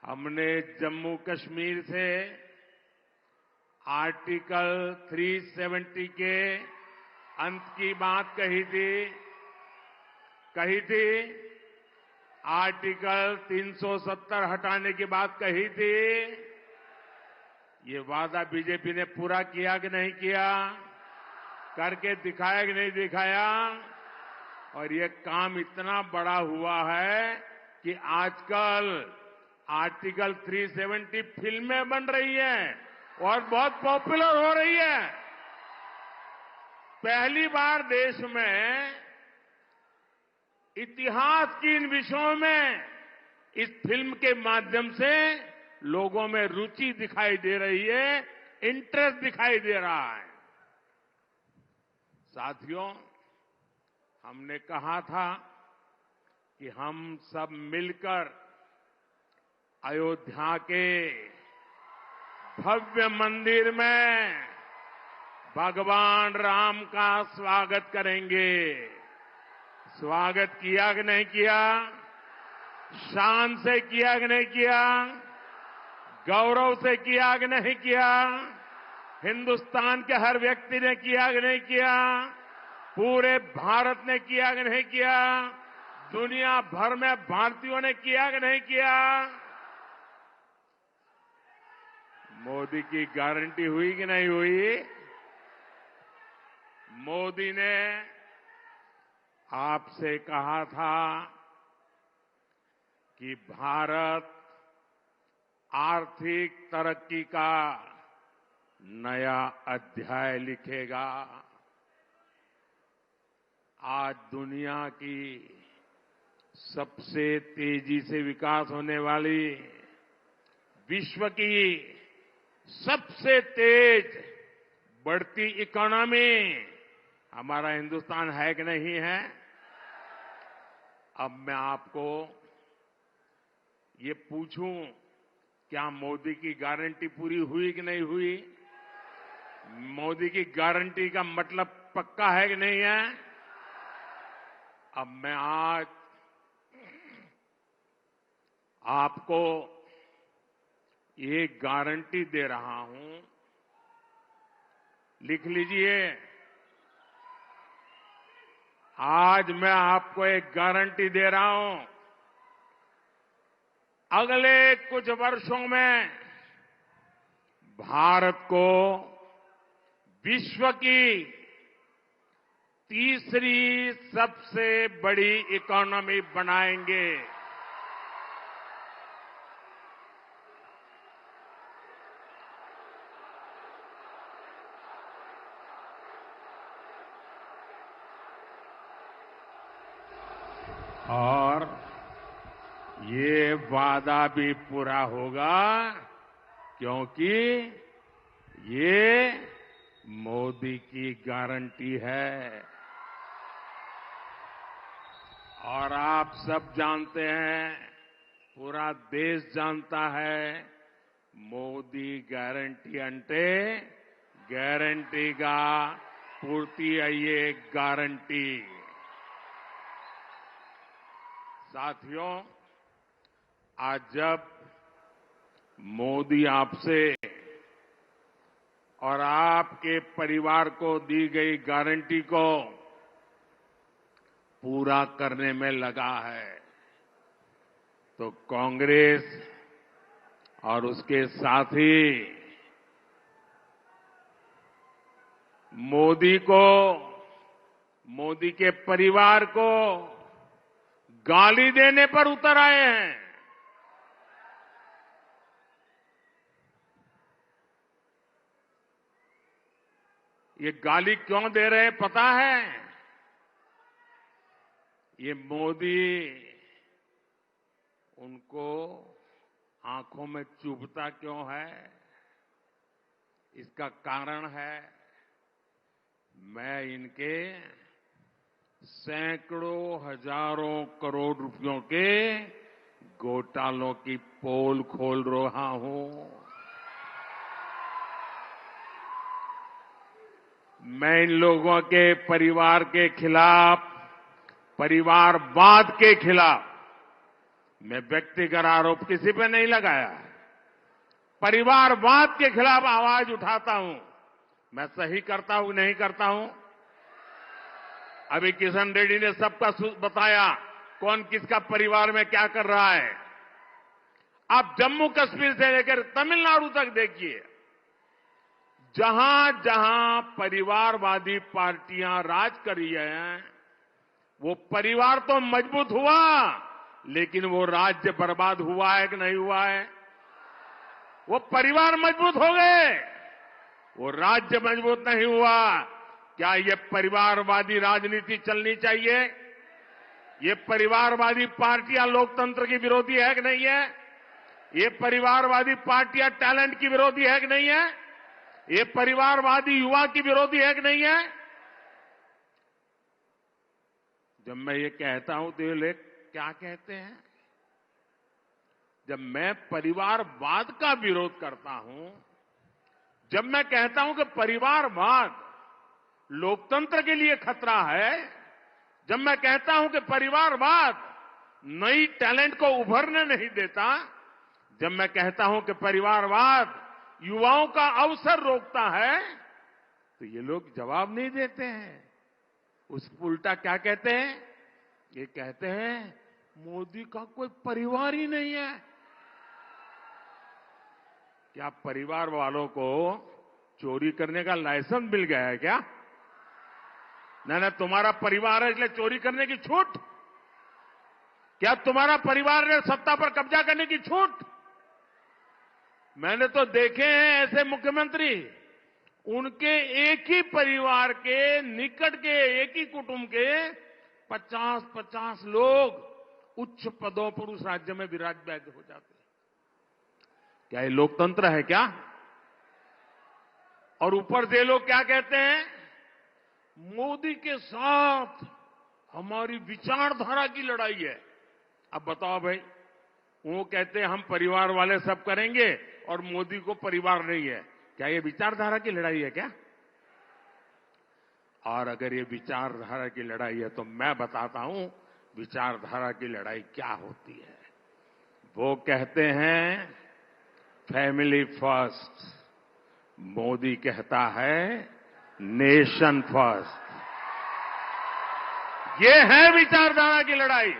हमने जम्मू कश्मीर से आर्टिकल 370 के अंत की बात कही थी। आर्टिकल 370 हटाने की बात कही थी। ये वादा बीजेपी ने पूरा किया कि नहीं किया? करके दिखाया कि नहीं दिखाया? और ये काम इतना बड़ा हुआ है कि आजकल आर्टिकल 370 फिल्में बन रही हैं और बहुत पॉपुलर हो रही है। पहली बार देश में इतिहास की इन विषयों में इस फिल्म के माध्यम से लोगों में रुचि दिखाई दे रही है, इंटरेस्ट दिखाई दे रहा है। साथियों, हमने कहा था कि हम सब मिलकर अयोध्या के भव्य मंदिर में भगवान राम का स्वागत करेंगे। स्वागत किया कि नहीं किया? शान से किया कि नहीं किया? गौरव से किया कि नहीं किया? हिंदुस्तान के हर व्यक्ति ने किया कि नहीं किया? पूरे भारत ने किया कि नहीं किया? दुनिया भर में भारतीयों ने किया कि नहीं किया? मोदी की गारंटी हुई कि नहीं हुई? मोदी ने आपसे कहा था कि भारत आर्थिक तरक्की का नया अध्याय लिखेगा। आज दुनिया की सबसे तेजी से विकास होने वाली, विश्व की सबसे तेज बढ़ती इकोनॉमी हमारा हिंदुस्तान है कि नहीं है? अब मैं आपको ये पूछूं, क्या मोदी की गारंटी पूरी हुई कि नहीं हुई? मोदी की गारंटी का मतलब पक्का है कि नहीं है? अब मैं आज आपको ये गारंटी दे रहा हूं, लिख लीजिए। आज मैं आपको एक गारंटी दे रहा हूं, अगले कुछ वर्षों में भारत को विश्व की तीसरी सबसे बड़ी इकोनॉमी बनाएंगे। और ये वादा भी पूरा होगा क्योंकि ये मोदी की गारंटी है। और आप सब जानते हैं, पूरा देश जानता है, మోదీ గ్యారంటీ అంటే గ్యారంటీగా పూర్తి అయ్యే गारंटी। साथियों, आज जब मोदी आपसे और आपके परिवार को दी गई गारंटी को पूरा करने में लगा है, तो कांग्रेस और उसके साथी मोदी को, मोदी के परिवार को गाली देने पर उतर आए हैं। ये गाली क्यों दे रहे हैं पता है? ये मोदी उनको आंखों में चुभता क्यों है? इसका कारण है, मैं इनके सैकड़ों हजारों करोड़ रुपयों के घोटालों की पोल खोल रहा हूं। मैं इन लोगों के परिवार के खिलाफ, परिवारवाद के खिलाफ मैं व्यक्तिगत आरोप किसी पे नहीं लगाया। परिवारवाद के खिलाफ आवाज उठाता हूं। मैं सही करता हूं नहीं करता हूं? अभी किशन रेड्डी ने सबका बताया कौन किसका परिवार में क्या कर रहा है। आप जम्मू कश्मीर से लेकर तमिलनाडु तक देखिए, जहां जहां परिवारवादी पार्टियां राज कर रही हैं, वो परिवार तो मजबूत हुआ, लेकिन वो राज्य बर्बाद हुआ है कि नहीं हुआ है? वो परिवार मजबूत हो गए, वो राज्य मजबूत नहीं हुआ। क्या ये परिवारवादी राजनीति चलनी चाहिए? ये परिवारवादी पार्टियां लोकतंत्र की विरोधी है कि नहीं है? ये परिवारवादी पार्टियां टैलेंट की विरोधी है कि नहीं है? ये परिवारवादी युवा की विरोधी है कि नहीं है? जब मैं ये कहता हूं तो ये लोग क्या कहते हैं? जब मैं परिवारवाद का विरोध करता हूं, जब मैं कहता हूं कि परिवारवाद लोकतंत्र के लिए खतरा है, जब मैं कहता हूं कि परिवारवाद नई टैलेंट को उभरने नहीं देता, जब मैं कहता हूं कि परिवारवाद युवाओं का अवसर रोकता है, तो ये लोग जवाब नहीं देते हैं। उस उल्टा क्या कहते हैं? ये कहते हैं मोदी का कोई परिवार ही नहीं है। क्या परिवार वालों को चोरी करने का लाइसेंस मिल गया है क्या? ना तुम्हारा परिवार है इसलिए चोरी करने की छूट? क्या तुम्हारा परिवार ने सत्ता पर कब्जा करने की छूट? मैंने तो देखे हैं ऐसे मुख्यमंत्री, उनके एक ही परिवार के निकट के एक ही कुटुंब के 50-50 लोग उच्च पदों पर उस राज्य में विराजमान हो जाते हैं। क्या ये लोकतंत्र है क्या? और ऊपर से लोग क्या कहते हैं? मोदी के साथ हमारी विचारधारा की लड़ाई है। अब बताओ भाई, वो कहते हैं हम परिवार वाले सब करेंगे और मोदी को परिवार नहीं है। क्या ये विचारधारा की लड़ाई है क्या? और अगर ये विचारधारा की लड़ाई है तो मैं बताता हूं विचारधारा की लड़ाई क्या होती है। वो कहते हैं फैमिली फर्स्ट, मोदी कहता है नेशन फर्स्ट। ये है विचारधारा की लड़ाई।